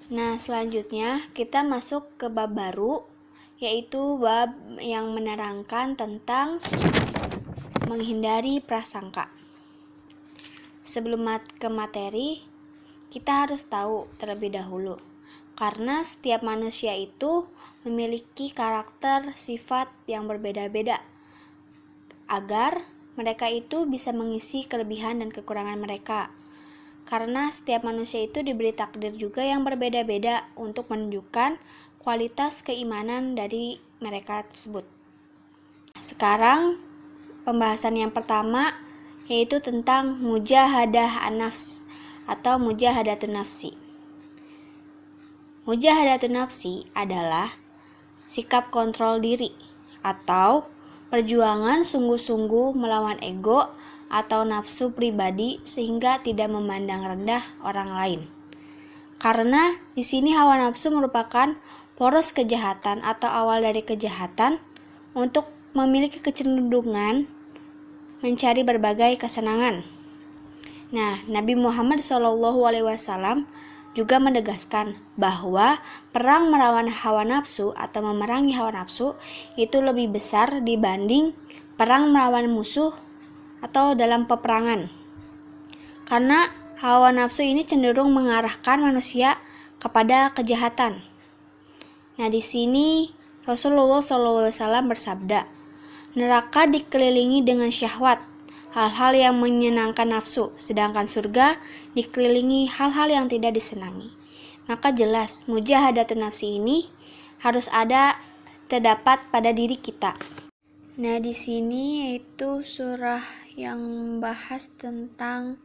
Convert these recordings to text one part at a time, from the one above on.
Nah, selanjutnya kita masuk ke bab baru, yaitu bab yang menerangkan tentang menghindari prasangka. Sebelum ke materi, kita harus tahu terlebih dahulu, karena setiap manusia itu memiliki karakter sifat yang berbeda-beda, agar mereka itu bisa mengisi kelebihan dan kekurangan mereka. Karena setiap manusia itu diberi takdir juga yang berbeda-beda untuk menunjukkan kualitas keimanan dari mereka tersebut. Sekarang pembahasan yang pertama yaitu tentang mujahadah an-nafs atau mujahadatun nafsi. Mujahadatun nafsi adalah sikap kontrol diri atau perjuangan sungguh-sungguh melawan ego atau nafsu pribadi sehingga tidak memandang rendah orang lain. Karena di sini hawa nafsu merupakan poros kejahatan atau awal dari kejahatan untuk memiliki kecenderungan mencari berbagai kesenangan. Nah, Nabi Muhammad SAW juga menegaskan bahwa perang melawan hawa nafsu atau memerangi hawa nafsu itu lebih besar dibanding perang melawan musuh atau dalam peperangan. Karena hawa nafsu ini cenderung mengarahkan manusia kepada kejahatan. Nah, di sini Rasulullah SAW bersabda, neraka dikelilingi dengan syahwat, hal-hal yang menyenangkan nafsu, sedangkan surga dikelilingi hal-hal yang tidak disenangi. Maka jelas mujahadatun nafsi ini harus terdapat pada diri kita. Nah, di sini yaitu surah yang membahas tentang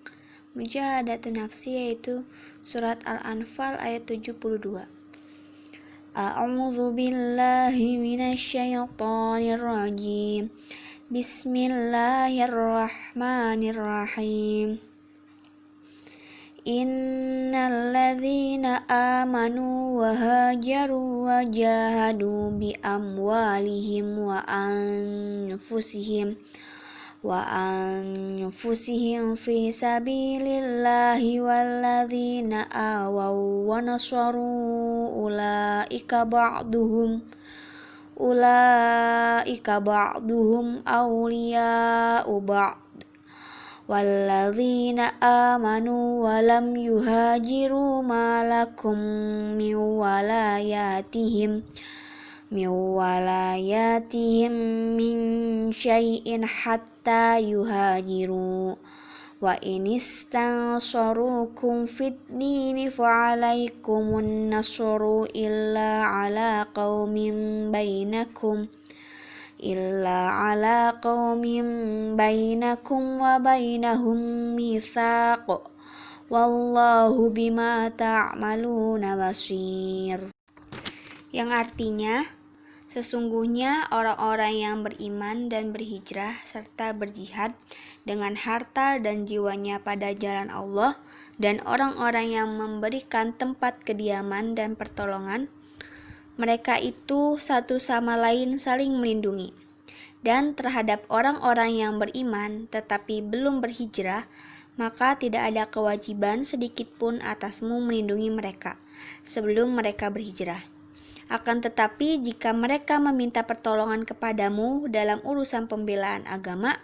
mujahadatun nafsi, yaitu surat Al-Anfal ayat 72. A'udzu billahi minasyaitonir rajim. Bismillahirrahmanirrahim. Innal ladzina amanu wa hajaru wa jahadu bi amwalihim wa anfusihim fi sabilillahi walladzina awaw wa nasaru ulaika ba'duhum awliya'u ba'd walladzina amanu wa lam yuhajiru ma lakum min walayatihim min syai'in hatta yuhajiru wa inistansarukum fid dini fa'alaikumun nasru illa ala qaumin bainakum wa bainahum mitsaq wallahu bima ta'maluna basir. Yang artinya, sesungguhnya orang-orang yang beriman dan berhijrah serta berjihad dengan harta dan jiwanya pada jalan Allah dan orang-orang yang memberikan tempat kediaman dan pertolongan, mereka itu satu sama lain saling melindungi. Dan terhadap orang-orang yang beriman tetapi belum berhijrah, maka tidak ada kewajiban sedikitpun atasmu melindungi mereka sebelum mereka berhijrah. Akan tetapi jika mereka meminta pertolongan kepadamu dalam urusan pembelaan agama,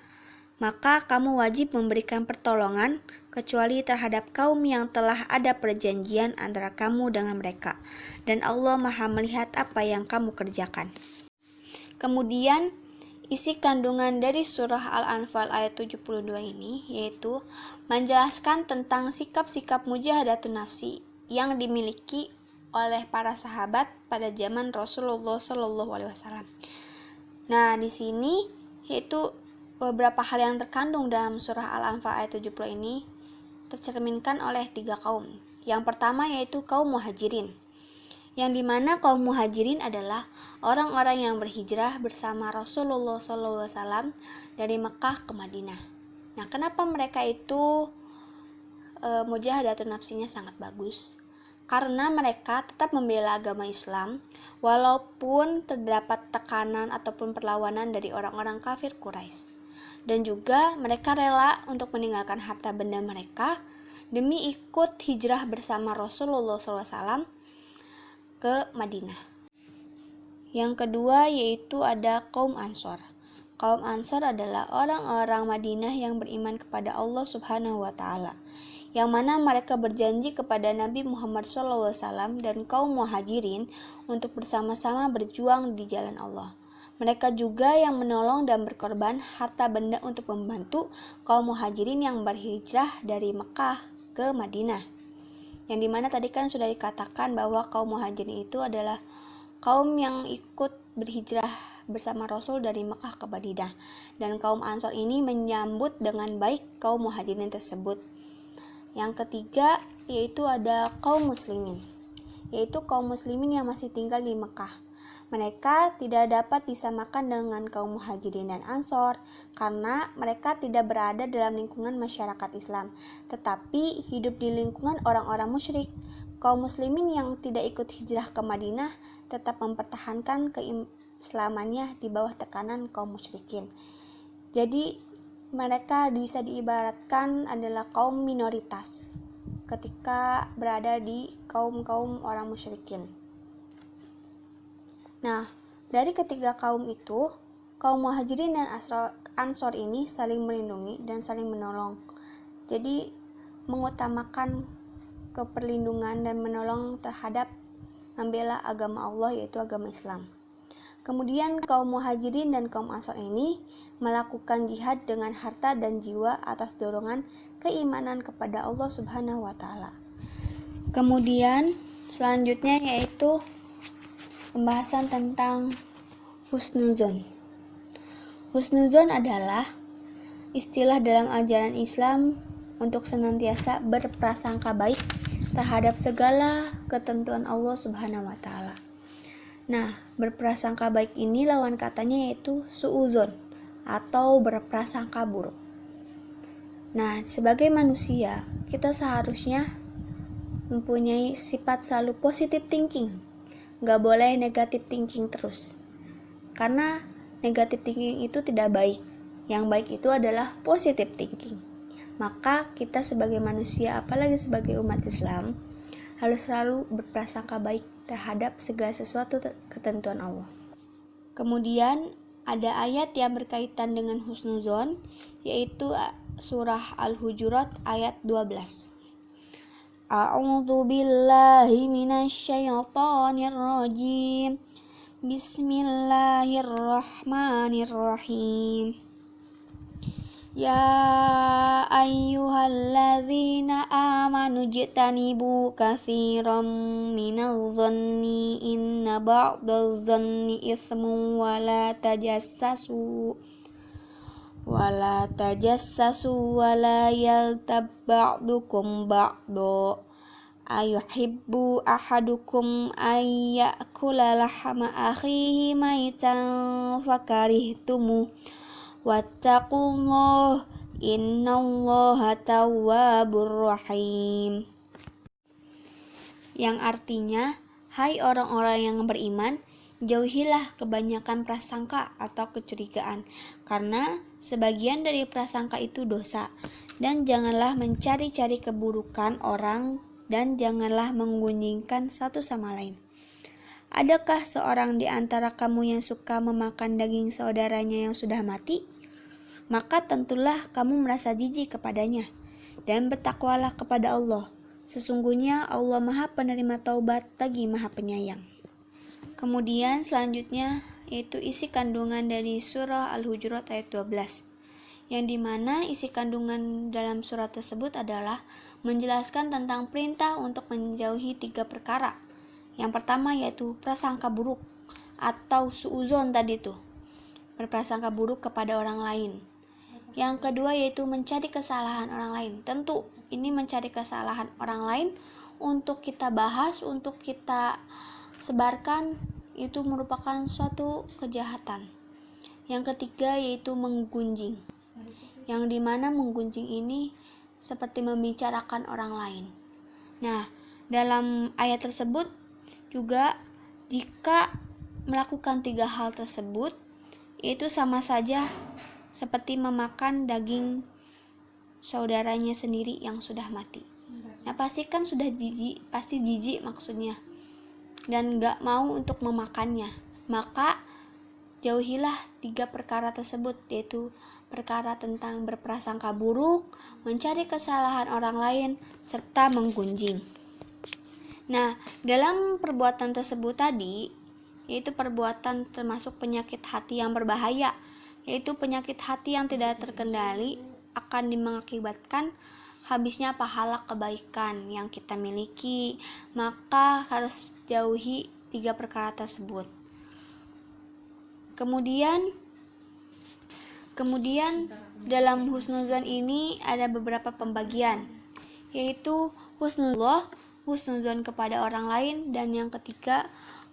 maka kamu wajib memberikan pertolongan kecuali terhadap kaum yang telah ada perjanjian antara kamu dengan mereka, dan Allah Maha melihat apa yang kamu kerjakan. Kemudian isi kandungan dari surah Al-Anfal ayat 72 ini yaitu menjelaskan tentang sikap-sikap mujahadatun nafsi yang dimiliki oleh para sahabat pada zaman Rasulullah SAW. Nah, di sini yaitu beberapa hal yang terkandung dalam surah Al-Anfal ayat 70 ini tercerminkan oleh 3 kaum. Yang pertama yaitu kaum muhajirin, yang dimana kaum muhajirin adalah orang-orang yang berhijrah bersama Rasulullah SAW dari Mekah ke Madinah. Nah, kenapa mereka itu mujahadatun nafsinya sangat bagus? Karena mereka tetap membela agama Islam walaupun terdapat tekanan ataupun perlawanan dari orang-orang kafir Quraisy. Dan juga mereka rela untuk meninggalkan harta benda mereka demi ikut hijrah bersama Rasulullah SAW ke Madinah. Yang kedua yaitu ada kaum Ansor. Kaum Ansor adalah orang-orang Madinah yang beriman kepada Allah Subhanahu wa Ta'ala, yang mana mereka berjanji kepada Nabi Muhammad SAW dan kaum Muhajirin untuk bersama-sama berjuang di jalan Allah. Mereka juga yang menolong dan berkorban harta benda untuk membantu kaum Muhajirin yang berhijrah dari Mekah ke Madinah. Yang dimana tadi kan sudah dikatakan bahwa kaum Muhajirin itu adalah kaum yang ikut berhijrah bersama Rasul dari Mekah ke Madinah, dan kaum Ansor ini menyambut dengan baik kaum Muhajirin tersebut. Yang ketiga yaitu ada kaum muslimin, yaitu kaum muslimin yang masih tinggal di Mekah. Mereka tidak dapat disamakan dengan kaum Muhajirin dan Ansor karena mereka tidak berada dalam lingkungan masyarakat Islam, tetapi hidup di lingkungan orang-orang musyrik. Kaum muslimin yang tidak ikut hijrah ke Madinah tetap mempertahankan keislamannya di bawah tekanan kaum musyrikin. Jadi mereka bisa diibaratkan adalah kaum minoritas ketika berada di kaum-kaum orang musyrikin. Nah, dari ketiga kaum itu, kaum Muhajirin dan Ansor ini saling melindungi dan saling menolong. Jadi mengutamakan keperlindungan dan menolong terhadap membela agama Allah, yaitu agama Islam. Kemudian kaum Muhajirin dan kaum Ansor ini melakukan jihad dengan harta dan jiwa atas dorongan keimanan kepada Allah Subhanahu wa Ta'ala. Kemudian selanjutnya yaitu pembahasan tentang husnuzon. Husnuzon adalah istilah dalam ajaran Islam untuk senantiasa berprasangka baik terhadap segala ketentuan Allah Subhanahu wa Ta'ala. Nah, berprasangka baik ini lawan katanya yaitu suudzon atau berprasangka buruk. Nah, sebagai manusia, kita seharusnya mempunyai sifat selalu positive thinking. Gak boleh negative thinking terus. Karena negative thinking itu tidak baik. Yang baik itu adalah positive thinking. Maka kita sebagai manusia, apalagi sebagai umat Islam, harus selalu berprasangka baik terhadap segala sesuatu ketentuan Allah. Kemudian ada ayat yang berkaitan dengan husnuzon, yaitu surah Al-Hujurat ayat 12. A'udzu billahi minasyaitonir rajim. Bismillahirrahmanirrahim. Ya ayyuhalladzina amanu jtanibu katsiran minadh dhanni inna ba'dadh dhanni itsmun wa la tajassasu wa la yaltab ba'dukum ba'do ayuhibbu ahadukum ayyakula lahma akhihi maitan fakarihtumu wattaqullah innallaha tawwabur rahim. Yang artinya, hai orang-orang yang beriman, jauhilah kebanyakan prasangka atau kecurigaan, karena sebagian dari prasangka itu dosa. Dan janganlah mencari-cari keburukan orang, dan janganlah menggunjingkan satu sama lain. Adakah seorang di antara kamu yang suka memakan daging saudaranya yang sudah mati? Maka tentulah kamu merasa jijik kepadanya, dan bertakwalah kepada Allah. Sesungguhnya Allah Maha Penerima Taubat lagi Maha Penyayang. Kemudian selanjutnya yaitu isi kandungan dari surah Al-Hujurat ayat 12, yang dimana isi kandungan dalam surat tersebut adalah menjelaskan tentang perintah untuk menjauhi 3 perkara. Yang pertama yaitu prasangka buruk atau suudzon tadi tuh, berprasangka buruk kepada orang lain. Yang kedua yaitu mencari kesalahan orang lain. Tentu ini mencari kesalahan orang lain untuk kita bahas, untuk kita sebarkan, itu merupakan suatu kejahatan. Yang ketiga yaitu menggunjing, yang dimana menggunjing ini seperti membicarakan orang lain. Nah, dalam ayat tersebut juga jika melakukan 3 hal tersebut, itu sama saja seperti memakan daging saudaranya sendiri yang sudah mati. Nah, pasti kan sudah jijik, pasti jijik maksudnya. dan gak mau untuk memakannya. Maka jauhilah 3 perkara tersebut, yaitu perkara tentang berprasangka buruk, mencari kesalahan orang lain, serta menggunjing. Nah, dalam perbuatan tersebut tadi, yaitu perbuatan termasuk penyakit hati yang berbahaya, yaitu penyakit hati yang tidak terkendali akan mengakibatkan habisnya pahala kebaikan yang kita miliki. Maka harus jauhi 3 perkara tersebut. Kemudian dalam husnuzon ini ada beberapa pembagian, yaitu husnuzon kepada orang lain, dan yang ketiga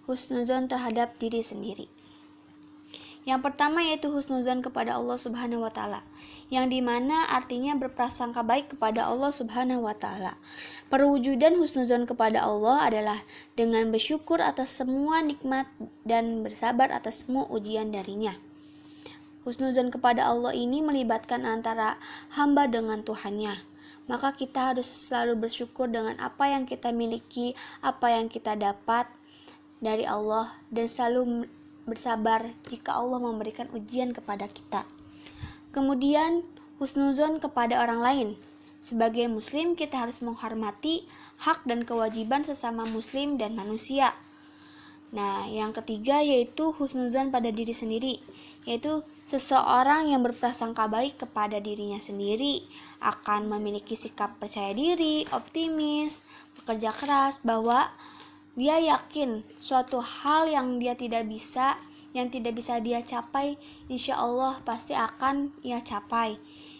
husnuzon terhadap diri sendiri. Yang pertama yaitu husnuzon kepada Allah Subhanahu wa taala, yang dimana artinya berprasangka baik kepada Allah Subhanahu wa taala. Perwujudan husnuzon kepada Allah adalah dengan bersyukur atas semua nikmat dan bersabar atas semua ujian darinya. Husnuzon kepada Allah ini melibatkan antara hamba dengan Tuhannya. Maka kita harus selalu bersyukur dengan apa yang kita miliki, apa yang kita dapat dari Allah, dan selalu bersabar jika Allah memberikan ujian kepada kita. Kemudian husnuzon kepada orang lain. Sebagai muslim kita harus menghormati hak dan kewajiban sesama muslim dan manusia. Nah, yang ketiga yaitu husnuzon pada diri sendiri, yaitu seseorang yang berprasangka baik kepada dirinya sendiri akan memiliki sikap percaya diri, optimis, bekerja keras, bahwa dia yakin suatu hal yang tidak bisa dia capai, insya Allah pasti akan ia capai.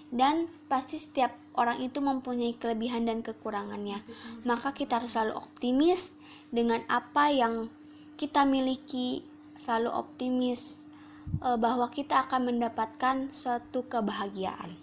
Dan pasti setiap orang itu mempunyai kelebihan dan kekurangannya. Maka kita harus selalu optimis dengan apa yang kita miliki, selalu optimis bahwa kita akan mendapatkan suatu kebahagiaan.